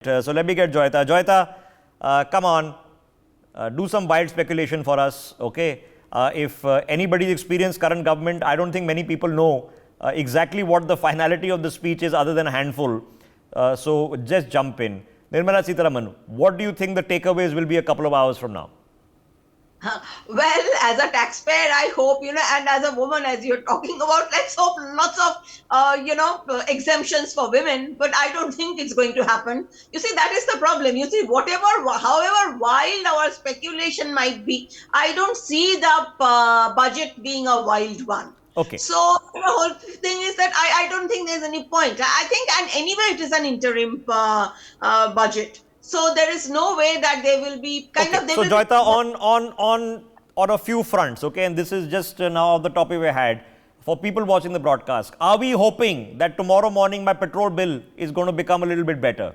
So let me get Joyita. Joyita, come on, do some wild speculation for us, okay? If anybody's experienced current government, I don't think many people know exactly what the finality of the speech is other than a handful. So just jump in. Nirmala Sitharaman, what do you think the takeaways will be a couple of hours from now? Well, as a taxpayer, I hope, and as a woman, as you're talking about, let's hope lots of, exemptions for women, but I don't think it's going to happen. You see, that is the problem. You see, however wild our speculation might be, I don't see the budget being a wild one. Okay. So the whole thing is that I don't think there's any point. I think, and anyway, it is an interim budget. So there is no way that they will be kind of. So Joyita, on a few fronts, okay, and this is just now the topic we had for people watching the broadcast. Are we hoping that tomorrow morning my petrol bill is going to become a little bit better?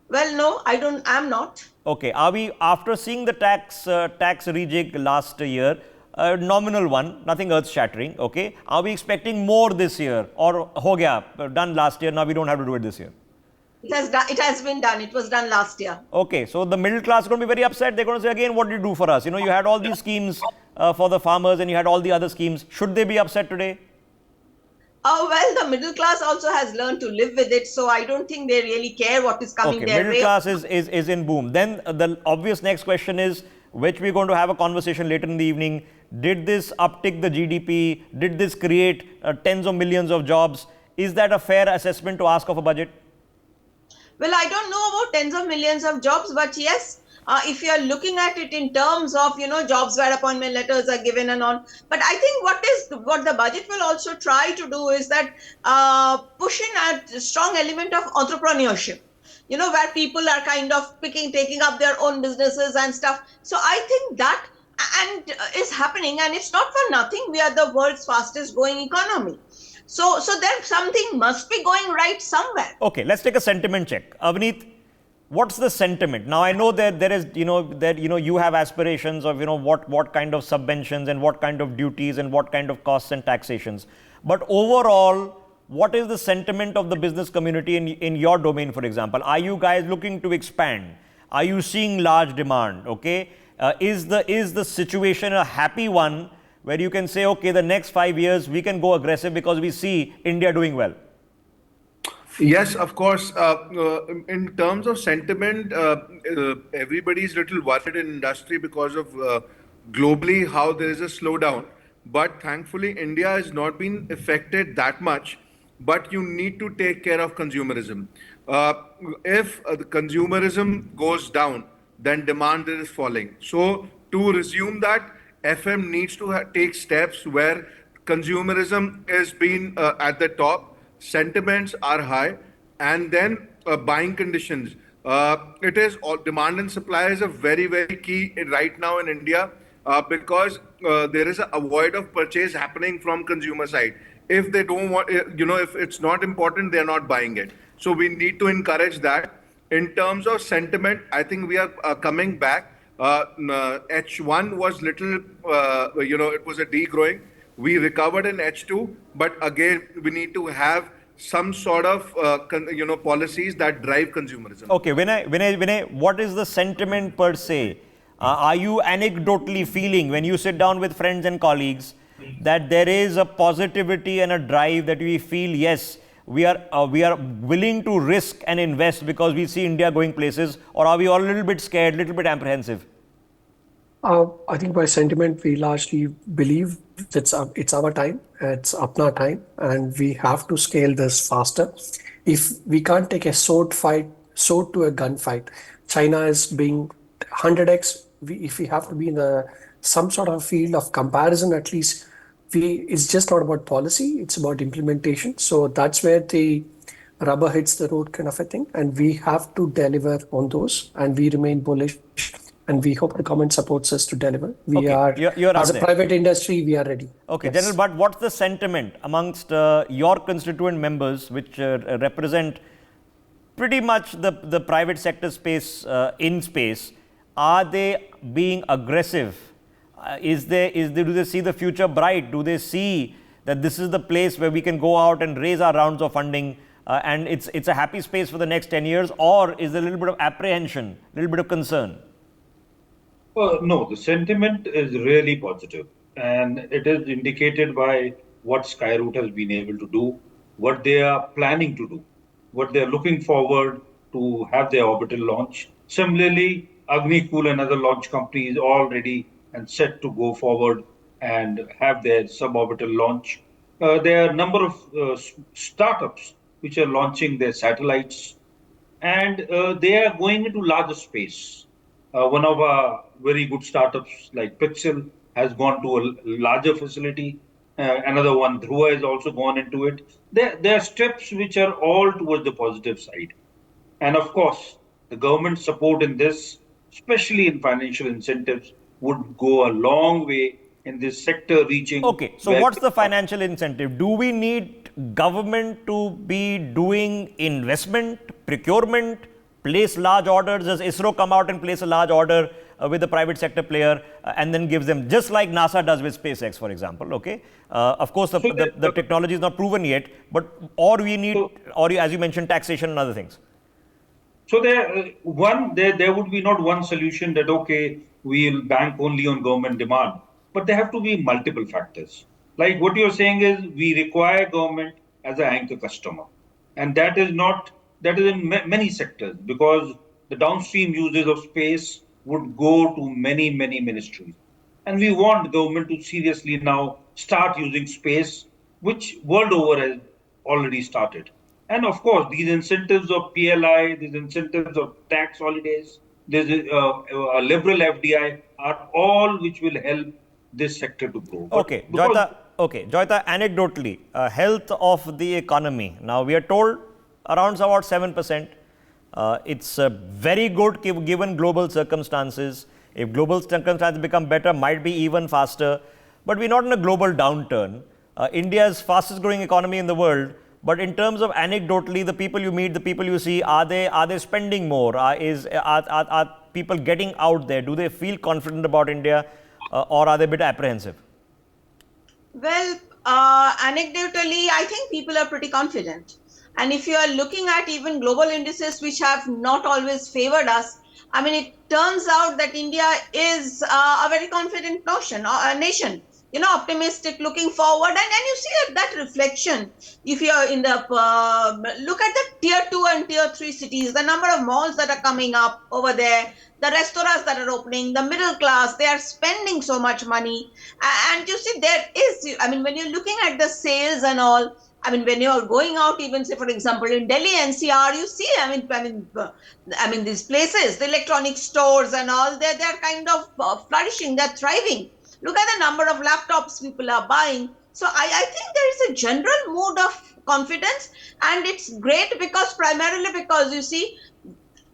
Well, no, I'm not. Okay. Are we, after seeing the tax rejig last year, a nominal one, nothing earth-shattering, okay? Are we expecting more this year, or ho gaya, done last year, now we don't have to do it this year? It has been done. It was done last year. Okay, so the middle class is going to be very upset. They're going to say, again, what did you do for us? You know, you had all these schemes for the farmers and you had all the other schemes. Should they be upset today? Well, the middle class also has learned to live with it. So I don't think they really care what is coming their way. Middle class is in boom. Then the obvious next question is, which we're going to have a conversation later in the evening. Did this uptick the GDP? Did this create tens of millions of jobs? Is that a fair assessment to ask of a budget? Well, I don't know about tens of millions of jobs, but yes, if you are looking at it in terms of, jobs where appointment letters are given and on. But I think what the budget will also try to do is that push in a strong element of entrepreneurship, where people are kind of taking up their own businesses and stuff. So I think that is happening, and it's not for nothing. We are the world's fastest growing economy. So then something must be going right somewhere. Okay, let's take a sentiment check. Avneet, what's the sentiment? Now, I know that there is, you have aspirations of, what kind of subventions and what kind of duties and what kind of costs and taxations. But overall, what is the sentiment of the business community in your domain, for example? Are you guys looking to expand? Are you seeing large demand? Okay, is the situation a happy one, where you can say, okay, the next 5 years we can go aggressive because we see India doing well? Yes, of course. In terms of sentiment, everybody's little worried in industry because of globally how there is a slowdown. But thankfully, India has not been affected that much. But you need to take care of consumerism. If the consumerism goes down, then demand is falling. So to resume that, FM needs to take steps where consumerism is being at the top, sentiments are high, and then buying conditions. It is all demand and supply is a very, very key right now in India because there is a void of purchase happening from consumer side. If they don't want, if it's not important, they're not buying it. So we need to encourage that. In terms of sentiment, I think we are coming back. H1 was little, it was a degrowing. We recovered in H2, but again, we need to have some sort of, policies that drive consumerism. Okay, Vinay, what is the sentiment per se? Are you anecdotally feeling, when you sit down with friends and colleagues, that there is a positivity and a drive that we feel, yes, we are willing to risk and invest because we see India going places, or are we all a little bit scared, a little bit apprehensive? I think by sentiment, we largely believe it's our time, it's Apna time, and we have to scale this faster. If we can't take a sword to a gunfight, China is being 100x. If we have to be in some sort of field of comparison, at least it's just not about policy, it's about implementation. So that's where the rubber hits the road kind of a thing. And we have to deliver on those, and we remain bullish. And we hope the government supports us to deliver. You're as a private industry, we are ready. Okay, yes. General, but what's the sentiment amongst your constituent members, which represent pretty much the private sector space in space? Are they being aggressive? Do they see the future bright? Do they see that this is the place where we can go out and raise our rounds of funding and it's a happy space for the next 10 years, or is there a little bit of apprehension, a little bit of concern? No, the sentiment is really positive, and it is indicated by what Skyroot has been able to do, what they are planning to do, what they are looking forward to have their orbital launch. Similarly, Agnikul, another launch company, is all ready and set to go forward and have their suborbital launch. There are a number of startups which are launching their satellites, and they are going into larger space. One of our very good startups like Pixel has gone to a larger facility. Another one, Dhruva, has also gone into it. There are steps which are all towards the positive side. And of course, the government support in this, especially in financial incentives, would go a long way in this sector reaching. Okay, so what's the financial incentive? Do we need government to be doing investment, procurement, place large orders? Does ISRO come out and place a large order with a private sector player and then gives them, just like NASA does with SpaceX, for example? Okay, of course, the technology is not proven yet, but or we need, or as you mentioned, taxation and other things. So there would be not one solution that, okay, we'll bank only on government demand, but there have to be multiple factors. Like what you're saying is we require government as an anchor customer, and that is in many sectors, because the downstream uses of space would go to many ministries, and we want government to seriously now start using space, which world over has already started. And of course, these incentives of PLI, these incentives of tax holidays, there's a liberal FDI are all which will help this sector to grow. Okay, Joyita, anecdotally, health of the economy. Now, we are told around about 7%. It's very good given global circumstances. If global circumstances become better, might be even faster. But we're not in a global downturn. India is fastest growing economy in the world. But in terms of anecdotally, the people you meet, the people you see, are they spending more? Are people getting out there? Do they feel confident about India, or are they a bit apprehensive? Well, anecdotally, I think people are pretty confident. And if you are looking at even global indices which have not always favored us, I mean, it turns out that India is a very confident nation. Optimistic, looking forward, and you see that reflection. If you're in the look at the tier 2 and tier 3 cities, the number of malls that are coming up over there, the restaurants that are opening, the middle class, they are spending so much money. And you see, there is, I mean, when you're looking at the sales and all, I mean, when you're going out, even say, for example, in Delhi NCR, you see, I mean, these places, the electronic stores and all, they're kind of flourishing, they're thriving. Look at the number of laptops people are buying. So I think there is a general mood of confidence, and it's great primarily because you see,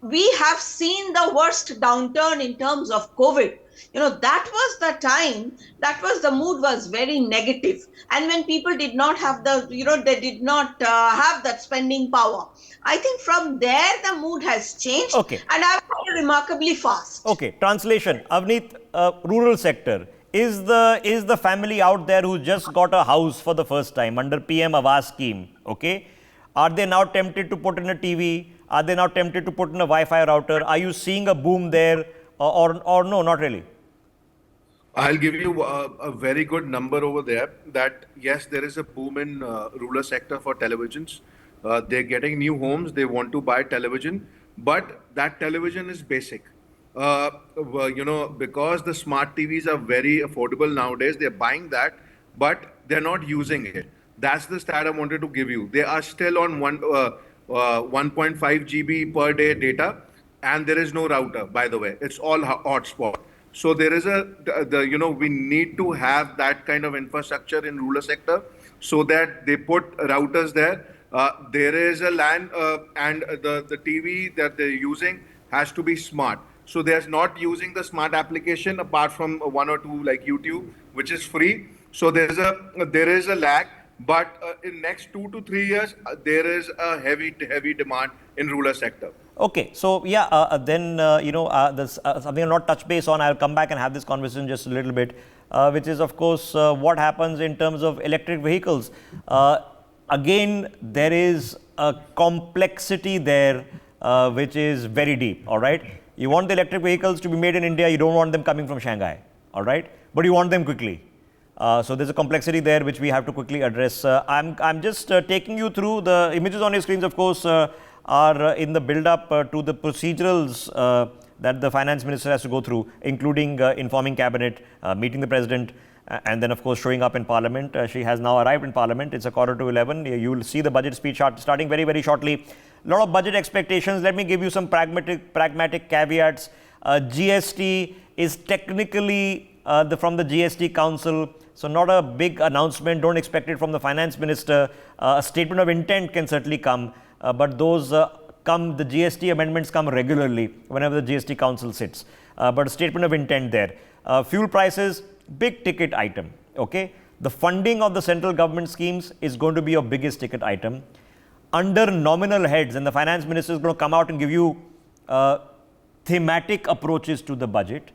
we have seen the worst downturn in terms of COVID. That was the time, the mood was very negative. And when people did not have they did not have that spending power. I think from there, the mood has changed. Okay. And I've been remarkably fast. Okay, translation. Avneet, rural sector. Is the family out there who just got a house for the first time under PM Awas scheme, okay? Are they now tempted to put in a TV? Are they now tempted to put in a Wi-Fi router? Are you seeing a boom there, or no, not really? I'll give you a very good number over there that yes, there is a boom in rural sector for televisions. They're getting new homes. They want to buy television, but that television is basic. Because the smart TVs are very affordable nowadays, they're buying that, but they're not using it. That's the stat I wanted to give you. They are still on 1.5 GB per day data, and there is no router, by the way. It's all hotspot. So there is we need to have that kind of infrastructure in rural sector so that they put routers there. There is a LAN, and the TV that they're using has to be smart. So they're not using the smart application apart from one or two like YouTube, which is free. So there is a lag, but in next 2 to 3 years, there is a heavy demand in rural sector. Okay, so yeah, then there's something I'll not touch base on. I'll come back and have this conversation just a little bit, which is of course what happens in terms of electric vehicles. again, there is a complexity there which is very deep, all right? You want the electric vehicles to be made in India, you don't want them coming from Shanghai, all right? But you want them quickly. So there's a complexity there which we have to quickly address. I'm just taking you through the images on your screens, of course, are in the build-up to the procedurals that the finance minister has to go through, including informing cabinet, meeting the president, and then, of course, showing up in Parliament. She has now arrived in Parliament. It's a quarter to 11. You will see the budget speech starting very, very shortly. A lot of budget expectations. Let me give you some pragmatic caveats. GST is technically from the GST Council, so not a big announcement. Don't expect it from the finance minister. A statement of intent can certainly come, but those the GST amendments come regularly whenever the GST Council sits. But a statement of intent there. Fuel prices, big ticket item, okay? The funding of the central government schemes is going to be your biggest ticket item. Under nominal heads, and the finance minister is going to come out and give you thematic approaches to the budget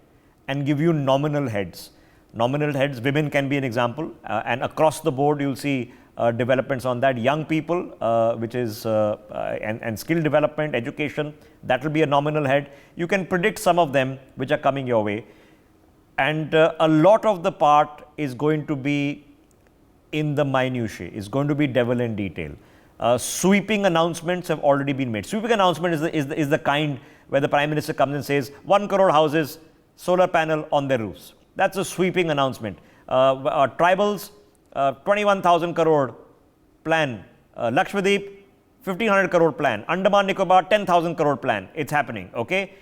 and give you nominal heads. Nominal heads, women can be an example, and across the board you'll see developments on that. Young people, which is and skill development, education, that will be a nominal head. You can predict some of them which are coming your way. And a lot of the part is going to be in the minutiae, is going to be devil in detail. Sweeping announcements have already been made. Sweeping announcement is the kind where the Prime Minister comes and says 1 crore houses, solar panel on their roofs. That's a sweeping announcement. Tribals, 21,000 crore plan. Lakshadweep, 1,500 crore plan. Andaman Nicobar, 10,000 crore plan. It's happening, okay?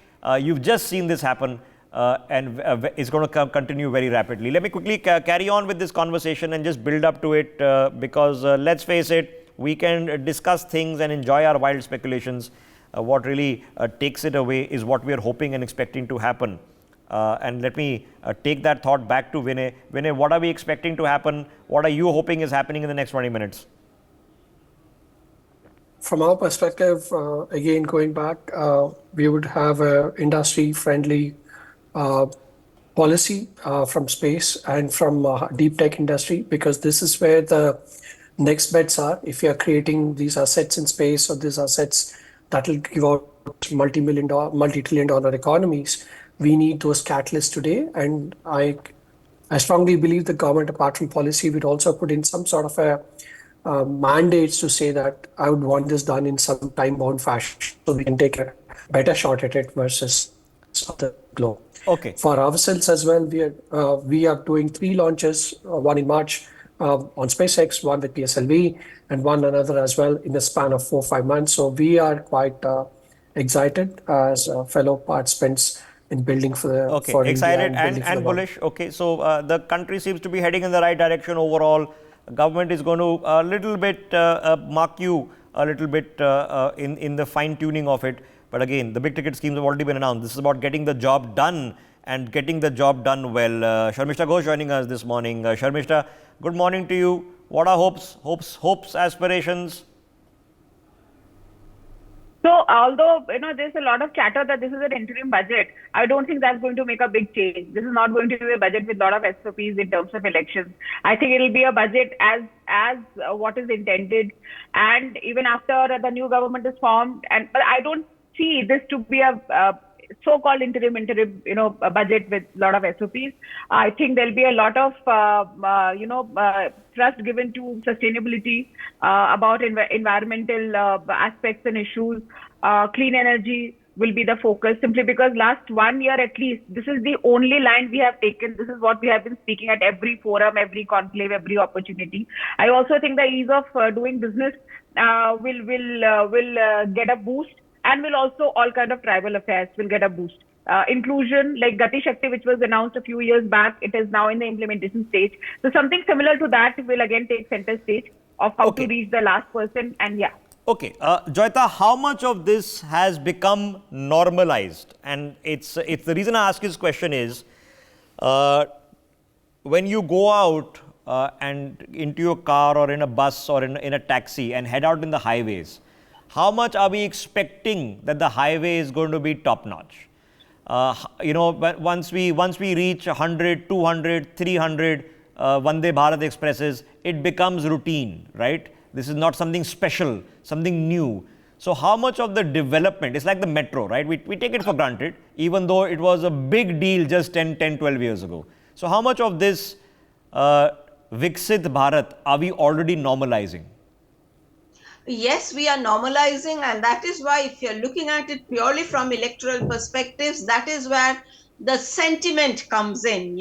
You've just seen this happen. And it's going to continue very rapidly. Let me quickly carry on with this conversation and just build up to it because let's face it, we can discuss things and enjoy our wild speculations. What really takes it away is what we are hoping and expecting to happen. And let me take that thought back to Vinay. Vinay, what are we expecting to happen? What are you hoping is happening in the next 20 minutes? From our perspective, again, going back, we would have an industry-friendly policy from space and from deep tech industry, because this is where the next bets are. If you are creating these assets in space or these assets that will give out multi-trillion dollar economies, we need those catalysts today. And I strongly believe the government, apart from policy, would also put in some sort of a mandates to say that I would want this done in some time-bound fashion so we can take a better shot at it versus the globe. Okay. For ourselves as well, we are doing 3 launches, one in March on SpaceX, one with PSLV, and one another as well in the span of 4-5 months. So we are quite excited as fellow participants in building for excited India and bullish. Okay, so the country seems to be heading in the right direction overall. Government is going to a little bit mark you a little bit in the fine tuning of it. But again, the big ticket schemes have already been announced. This is about getting the job done and getting the job done well. Sharmishta Ghosh joining us this morning. Sharmishta, good morning to you. What are hopes, aspirations? So, although there's a lot of chatter that this is an interim budget, I don't think that's going to make a big change. This is not going to be a budget with a lot of SOPs in terms of elections. I think it will be a budget as what is intended, and even after the new government is formed. But I don't see this to be a so-called interim, a budget with a lot of SOPs. I think there'll be a lot of, trust given to sustainability, about environmental aspects and issues. Clean energy will be the focus, simply because last 1 year at least, this is the only line we have taken. This is what we have been speaking at every forum, every conclave, every opportunity. I also think the ease of doing business will get a boost. And will also all kind of tribal affairs will get a boost. Inclusion, like Gati Shakti, which was announced a few years back, it is now in the implementation stage. So something similar to that will again take center stage of how to reach the last person. And yeah. Okay, Joyita, how much of this has become normalized? And it's the reason I ask this question is, when you go out and into your car or in a bus or in a taxi and head out in the highways, how much are we expecting that the highway is going to be top notch? Once we reach 100, 200, 300 Vande Bharat expresses, it becomes routine, right? This is not something special, something new. So how much of the development, it's like the metro, right? We take it for granted, even though it was a big deal just 12 years ago. So how much of this Viksit Bharat are we already normalizing? Yes, we are normalizing, and that is why, if you're looking at it purely from electoral perspectives, that is where the sentiment comes in.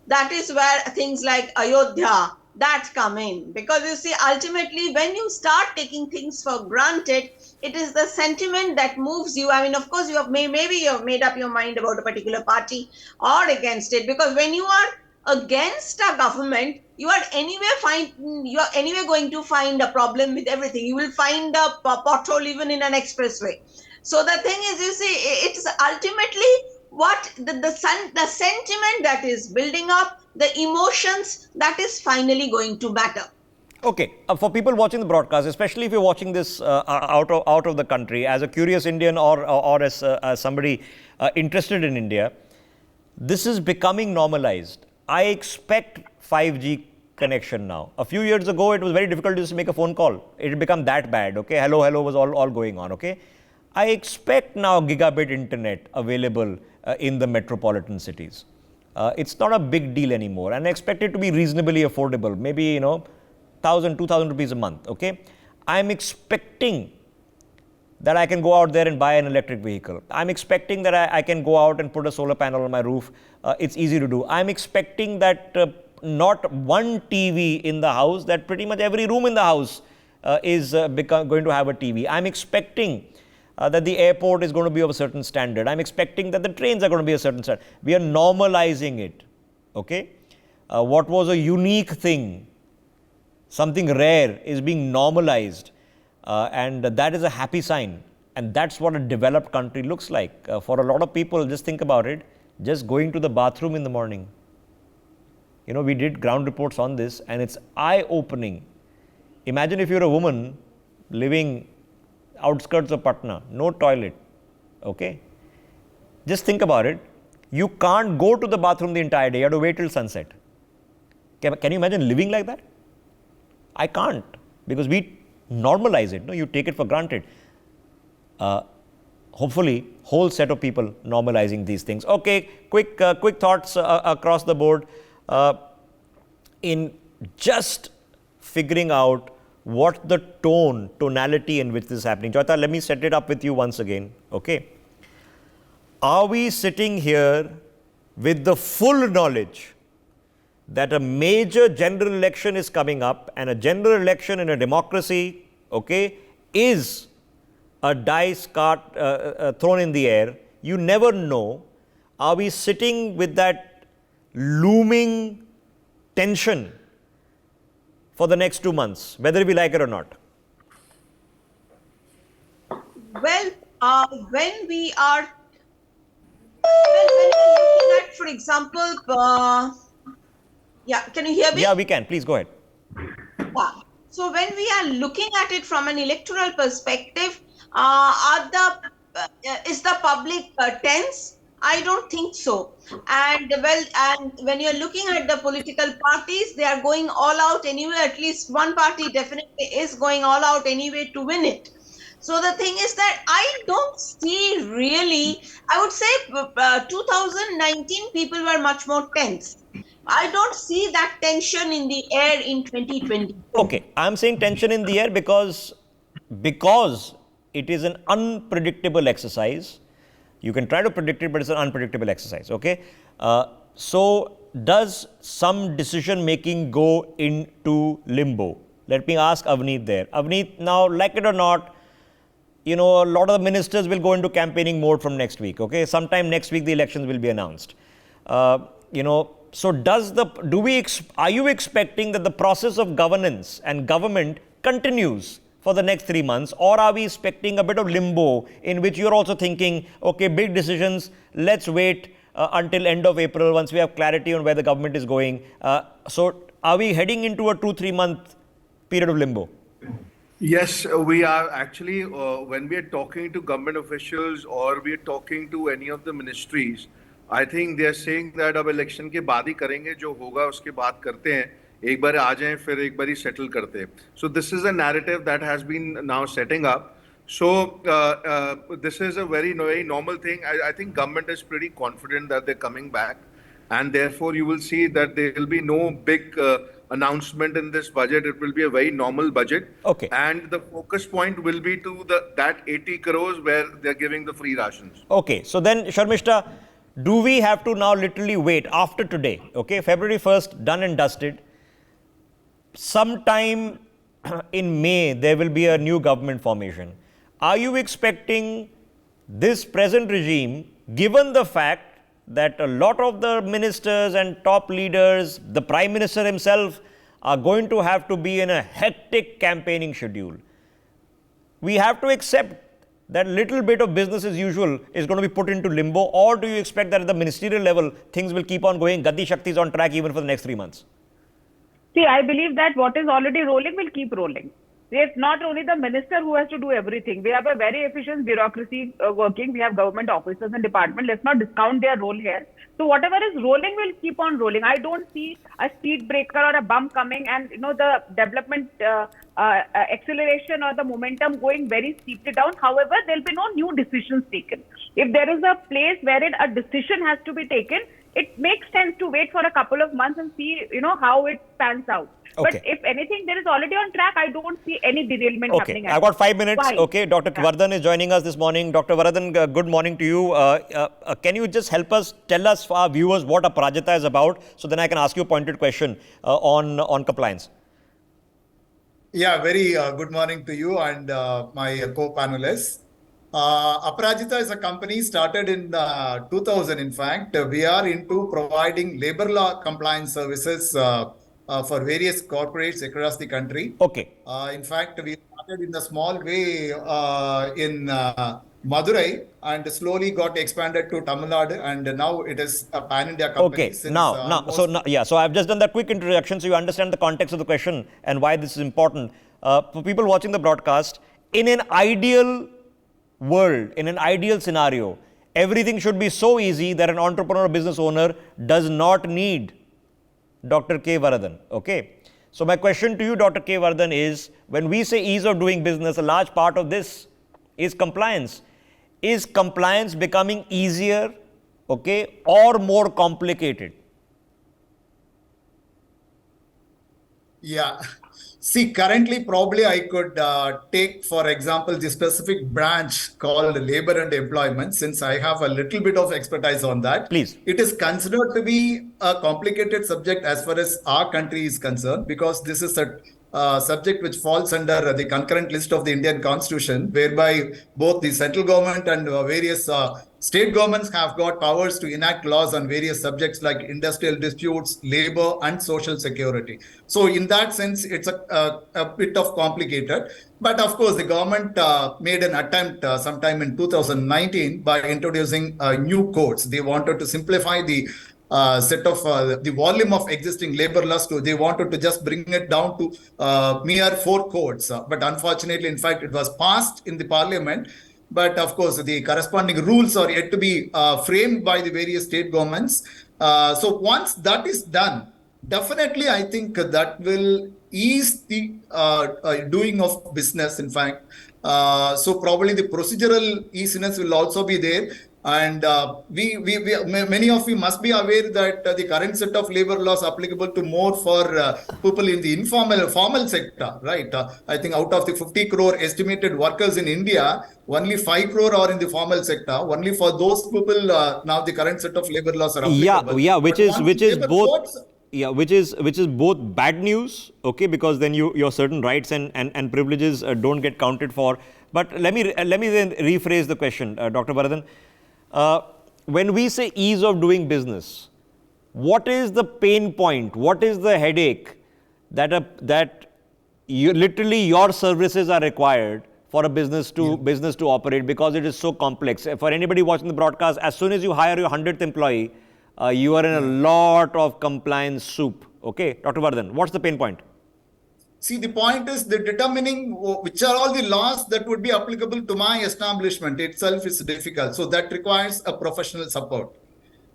That is where things like Ayodhya that come in, because you see, ultimately, when you start taking things for granted, it is the sentiment that moves you. I mean, of course, maybe you've made up your mind about a particular party or against it, because when you are against a government, you are anyway going to find a problem with everything. You will find a pothole even in an expressway. So the thing is, you see, it's ultimately what the sentiment that is building up, the emotions that is finally going to matter. Okay, for people watching the broadcast, especially if you're watching this out of the country, as a curious Indian or as somebody interested in India, this is becoming normalized. I expect 5G connection now. A few years ago, it was very difficult to just make a phone call. It had become that bad, okay? Hello, hello was all going on, okay? I expect now gigabit internet available in the metropolitan cities. It's not a big deal anymore, and I expect it to be reasonably affordable, maybe, 1,000, 2,000 rupees a month, okay? I'm expecting that I can go out there and buy an electric vehicle. I'm expecting that I can go out and put a solar panel on my roof. It's easy to do. I'm expecting that not one TV in the house, that pretty much every room in the house is going to have a TV. I'm expecting that the airport is going to be of a certain standard. I'm expecting that the trains are going to be a certain standard. We are normalizing it, okay? What was a unique thing, something rare, is being normalized. And that is a happy sign. And that's what a developed country looks like. For a lot of people, just think about it, just going to the bathroom in the morning. We did ground reports on this, and it's eye-opening. Imagine if you're a woman living outskirts of Patna, no toilet, okay? Just think about it. You can't go to the bathroom the entire day. You have to wait till sunset. Can you imagine living like that? I can't, because we normalize it. No, you take it for granted. Hopefully, whole set of people normalizing these things. Okay, quick thoughts across the board in just figuring out what the tonality in which this is happening. Joyita, let me set it up with you once again. Okay, are we sitting here with the full knowledge that a major general election is coming up, and a general election in a democracy, okay, is a dice card thrown in the air? You never know. Are we sitting with that looming tension for the next 2 months, whether we like it or not? Well, when we are looking at, for example, yeah, can you hear me? Yeah, we can. Please go ahead. Yeah. So when we are looking at it from an electoral perspective, is the public tense? I don't think so. And when you're looking at the political parties, they are going all out anyway. At least one party definitely is going all out anyway to win it. So the thing is that I don't see really, I would say 2019 people were much more tense. I don't see that tension in the air in 2020. Okay, I'm saying tension in the air because it is an unpredictable exercise. You can try to predict it, but it's an unpredictable exercise, okay? So does some decision making go into limbo? Let me ask Avneet there. Avneet, now, like it or not, a lot of the ministers will go into campaigning mode from next week, okay? Sometime next week, the elections will be announced. So are you expecting that the process of governance and government continues for the next 3 months, or are we expecting a bit of limbo in which you're also thinking, okay, big decisions, let's wait until end of April once we have clarity on where the government is going? So are we heading into a 2-3 month period of limbo? Yes, we are actually, when we are talking to government officials or we are talking to any of the ministries, I think they are saying that अब election के बाद ही करेंगे, जो होगा उसके बाद करते हैं. एक बार आ जाएं फिर एक बार ही सेटल करते. So this is a narrative that has been now setting up. So this is a very normal thing. I think government is pretty confident that they're coming back, and therefore you will see that there will be no big announcement in this budget. It will be a very normal budget. Okay. And the focus point will be to that 80 crores where they're giving the free rations. Okay, so then Sharmishta, do we have to now literally wait after today? Okay, February 1st, done and dusted. Sometime in May, there will be a new government formation. Are you expecting this present regime, given the fact that a lot of the ministers and top leaders, the Prime Minister himself, are going to have to be in a hectic campaigning schedule? We have to accept that little bit of business as usual is going to be put into limbo, or do you expect that at the ministerial level, things will keep on going, Gadi Shakti is on track even for the next 3 months? See, I believe that what is already rolling will keep rolling. It's not only the minister who has to do everything. We have a very efficient bureaucracy working. We have government officers and departments. Let's not discount their role here. So whatever is rolling will keep on rolling. I don't see a speed breaker or a bump coming, and the development acceleration or the momentum going very steeply down. However, there'll be no new decisions taken. If there is a place wherein a decision has to be taken, it makes sense to wait for a couple of months and see, how it pans out. Okay. But if anything, there is already on track. I don't see any derailment happening. I've got 5 minutes. Why? Okay, Dr. Vardhan is joining us this morning. Dr. Vardhan, good morning to you. Can you just help us, tell us for our viewers what Aparajita is about, so then I can ask you a pointed question on compliance. Yeah, very good morning to you and my co-panelists. Aparajita is a company started in 2000. In fact, we are into providing labor law compliance services for various corporates across the country. Okay. In fact, we started in a small way in Madurai and slowly got expanded to Tamil Nadu, and now it is a pan-India company. Okay, so I've just done that quick introduction so you understand the context of the question and why this is important. For people watching the broadcast, in an ideal world, in an ideal scenario, everything should be so easy that an entrepreneur or business owner does not need Dr. K. Vardhan. Okay. So my question to you, Dr. K. Vardhan, is when we say ease of doing business, a large part of this is compliance. Is compliance becoming easier, okay, or more complicated? Yeah. See, currently, probably I could take, for example, the specific branch called labor and employment, since I have a little bit of expertise on that. Please. It is considered to be a complicated subject as far as our country is concerned, because this is a subject which falls under the concurrent list of the Indian Constitution, whereby both the central government and various state governments have got powers to enact laws on various subjects like industrial disputes, labor, and social security. So in that sense, it's a bit of complicated. But of course, the government made an attempt sometime in 2019 by introducing new codes. They wanted to simplify the set of the volume of existing labor laws. They wanted to just bring it down to mere 4 codes. But unfortunately, in fact, it was passed in the parliament. But of course, the corresponding rules are yet to be framed by the various state governments. So once that is done, definitely I think that will ease the doing of business, in fact. So probably the procedural easiness will also be there. And we many of you must be aware that the current set of labor laws applicable to more for people in the formal sector, right? I think out of the 50 crore estimated workers in India, only 5 crore are in the formal sector. Only for those people now the current set of labor laws are applicable. Which is both bad news, okay, because then your certain rights and privileges don't get counted for. But let me then rephrase the question, Dr. Vardhan. When we say ease of doing business, what is the pain point? What is the headache that literally your services are required for a business to operate, because it is so complex? For anybody watching the broadcast, as soon as you hire your 100th employee, you are in a lot of compliance soup. Okay, Dr. Vardhan, what's the pain point? See, the point is the determining which are all the laws that would be applicable to my establishment itself is difficult. So that requires a professional support.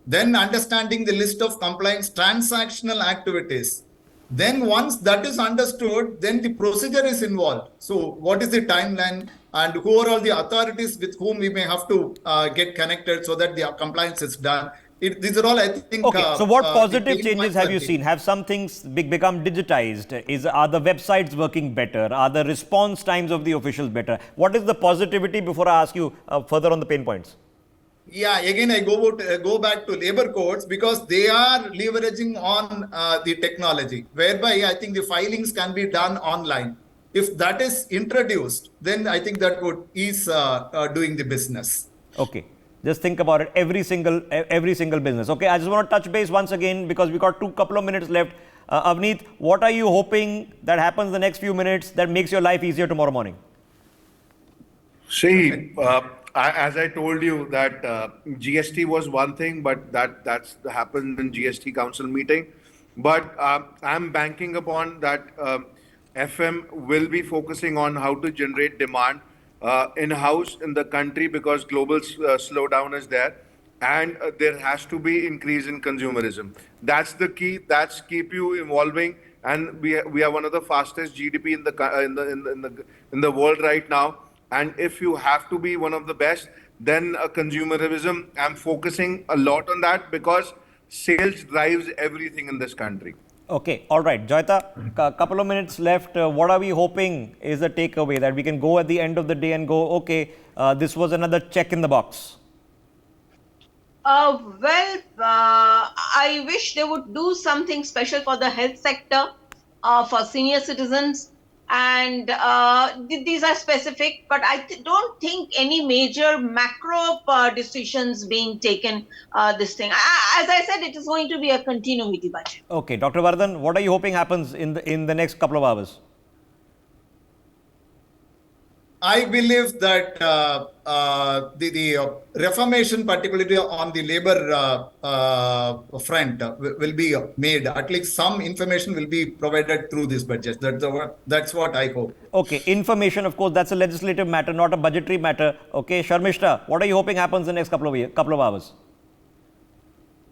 Then understanding the list of compliance transactional activities. Then once that is understood, then the procedure is involved. So what is the timeline and who are all the authorities with whom we may have to get connected so that the compliance is done. These are all, I think. Okay, so what the positive pain changes points have are you there. seen? Have some things become digitized? Are the websites working better? Are the response times of the officials better? What is the positivity before I ask you further on the pain points? Yeah, again, I go back to labor codes because they are leveraging on the technology, whereby I think the filings can be done online. If that is introduced, then I think that would ease doing the business. Okay. Just think about it. Every single business. Okay. I just want to touch base once again because we got couple of minutes left. Avneet, what are you hoping that happens the next few minutes that makes your life easier tomorrow morning? See, as I told you that GST was one thing, but that's happened in GST Council meeting. But I'm banking upon that FM will be focusing on how to generate demand in-house in the country because global slowdown is there, and there has to be increase in consumerism. That's the key. That's keep you evolving, and we are one of the fastest GDP in the world right now. And if you have to be one of the best, then consumerism, I'm focusing a lot on that because sales drives everything in this country. Okay, all right. Joyita, a couple of minutes left. What are we hoping is the takeaway that we can go at the end of the day and go, okay, this was another check in the box? I wish they would do something special for the health sector, for senior citizens, and these are specific, but I don't think any major macro decisions being taken. This thing, as I said, it is going to be a continuity budget. Okay, Dr. Vardhan, what are you hoping happens in the next couple of hours? I believe that the reformation, particularly on the labor front, will be made. At least some information will be provided through this budget. That's what I hope. Okay, information, of course, that's a legislative matter, not a budgetary matter. Okay, Sharmishta, what are you hoping happens in the next couple of hours?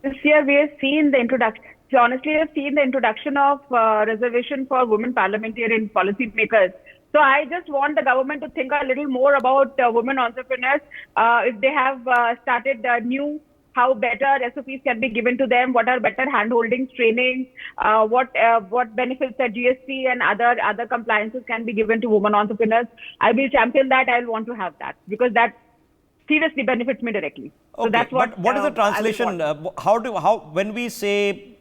This year we have seen the introduction. Honestly, I've seen the introduction of reservation for women parliamentarian policymakers. So I just want the government to think a little more about women entrepreneurs. If they have started new, how better SOPs can be given to them, what are better handholdings, training, what benefits that GST and other compliances can be given to women entrepreneurs. I will champion that. I'll want to have that because that seriously benefits me directly. Okay, so that's what is the translation? When we say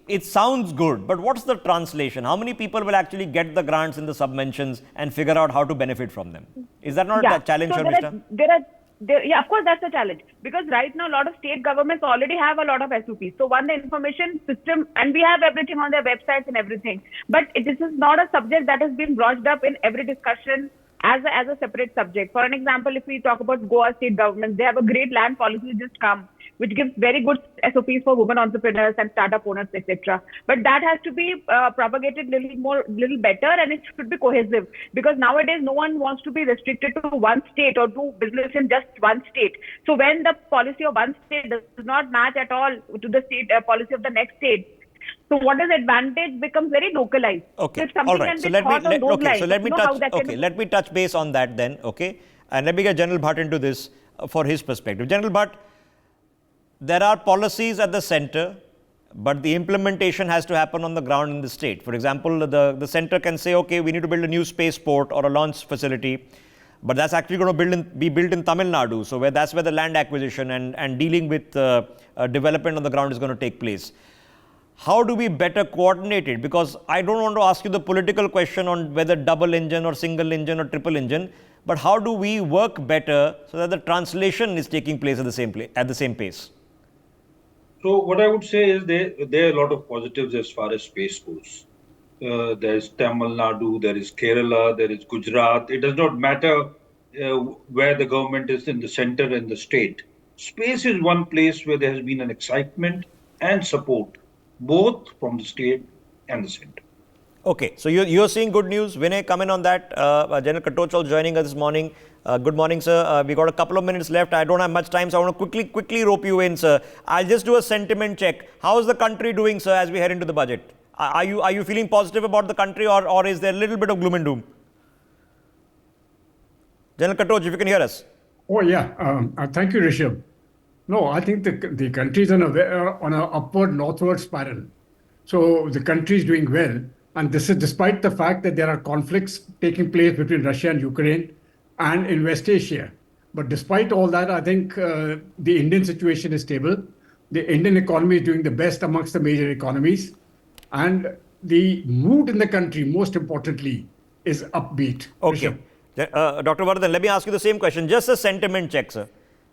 it sounds good, but what's the translation? How many people will actually get the grants in the submentions and figure out how to benefit from them? Is that not a challenge, so Sharmishta? Yeah, of course, that's a challenge because right now a lot of state governments already have a lot of SOPs. So the information system, and we have everything on their websites and everything. But this is not a subject that has been brought up in every discussion as a separate subject. For an example, if we talk about Goa state government, they have a great land policy just come, which gives very good SOPs for women entrepreneurs and startup owners, etc. But that has to be propagated little better, and it should be cohesive because nowadays no one wants to be restricted to one state or do business in just one state. So when the policy of one state does not match at all to the state policy of the next state, so what is advantage becomes very localized. Okay, so all right. So let me touch base on that then. Okay, and let me get General Bhatt into this for his perspective. General Bhatt, there are policies at the center, but the implementation has to happen on the ground in the state. For example, the center can say, okay, we need to build a new spaceport or a launch facility, but that's actually going to be built in Tamil Nadu. So that's where the land acquisition and dealing with development on the ground is going to take place. How do we better coordinate it? Because I don't want to ask you the political question on whether double engine or single engine or triple engine, but how do we work better so that the translation is taking place at the same pace? So what I would say is there are a lot of positives as far as space goes. There is Tamil Nadu, there is Kerala, there is Gujarat. It does not matter where the government is in the center and the state. Space is one place where there has been an excitement and support, both from the state and the center. Okay, so you're seeing good news. Vinay, come in on that. General Katochal joining us this morning. Good morning, sir. We got a couple of minutes left. I don't have much time, so I want to quickly rope you in, sir. I'll just do a sentiment check. How is the country doing, sir, as we head into the budget? Are you feeling positive about the country, or is there a little bit of gloom and doom? General Katoj, if you can hear us. Oh, yeah. Thank you, Rishabh. No, I think the country is on a upward northward spiral. So the country is doing well. And this is despite the fact that there are conflicts taking place between Russia and Ukraine and in West Asia. But despite all that, I think the Indian situation is stable. The Indian economy is doing the best amongst the major economies. And the mood in the country, most importantly, is upbeat. Okay. Rishabh. Dr. Vardhan, let me ask you the same question. Just a sentiment check, sir.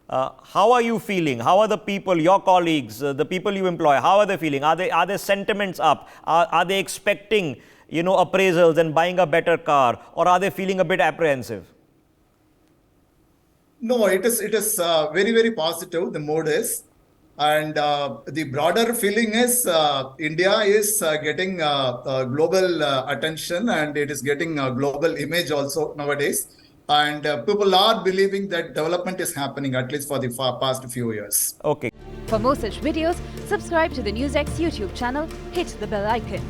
How are you feeling? How are the people, your colleagues, the people you employ, how are they feeling? Are their sentiments up? Are they expecting, appraisals and buying a better car? Or are they feeling a bit apprehensive? No, it is very, very positive, the mood is. And the broader feeling is India is getting global attention, and it is getting a global image also nowadays. And people are believing that development is happening, at least for the past few years. Okay. For more such videos, subscribe to the NewsX YouTube channel, hit the bell icon.